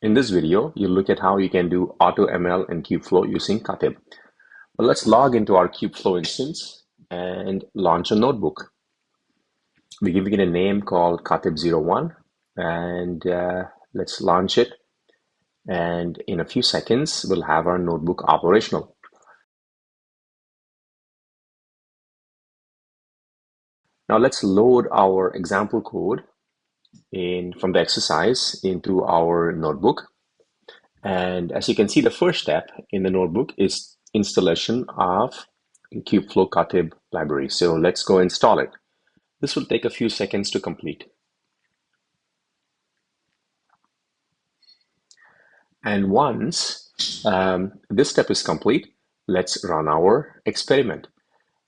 In this video, you'll look at how you can do AutoML and Kubeflow using Katib. Well, let's log into our Kubeflow instance and launch a notebook. We're giving it a name called Katib01, and let's launch it. And in a few seconds, we'll have our notebook operational. Now let's load our example code from the exercise into our notebook. And as you can see, the first step in the notebook is installation of Kubeflow Katib library. So let's go install it. This will take a few seconds to complete. And once this step is complete, let's run our experiment.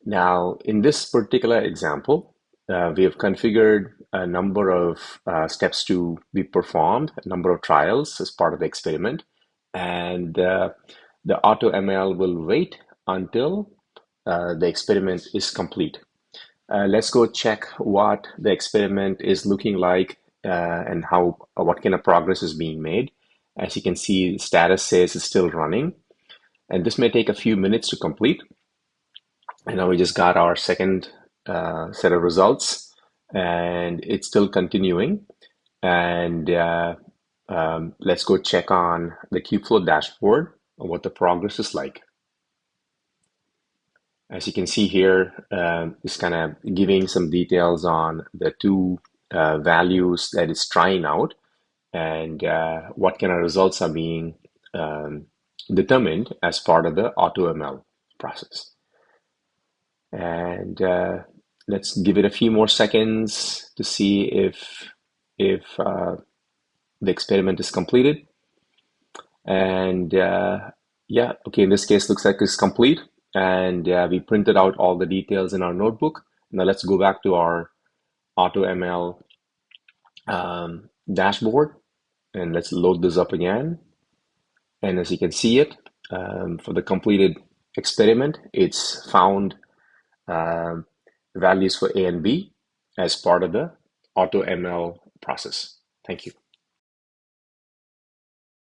Now, in this particular example, we have configured a number of steps to be performed, a number of trials as part of the experiment. And the AutoML will wait until the experiment is complete. Let's go check what the experiment is looking like and what kind of progress is being made. As you can see, the status says it's still running, and this may take a few minutes to complete. And now we just got our second set of results, and it's still continuing. And let's go check on the Kubeflow dashboard and what the progress is like. As you can see here, it's kind of giving some details on the two values that it's trying out and what kind of results are being determined as part of the AutoML process. And let's give it a few more seconds to see if the experiment is completed. And yeah, okay, in this case, looks like it's complete. And we printed out all the details in our notebook. Now let's go back to our AutoML dashboard, and let's load this up again. And as you can see it, for the completed experiment, it's found values for A and B as part of the AutoML process. Thank you.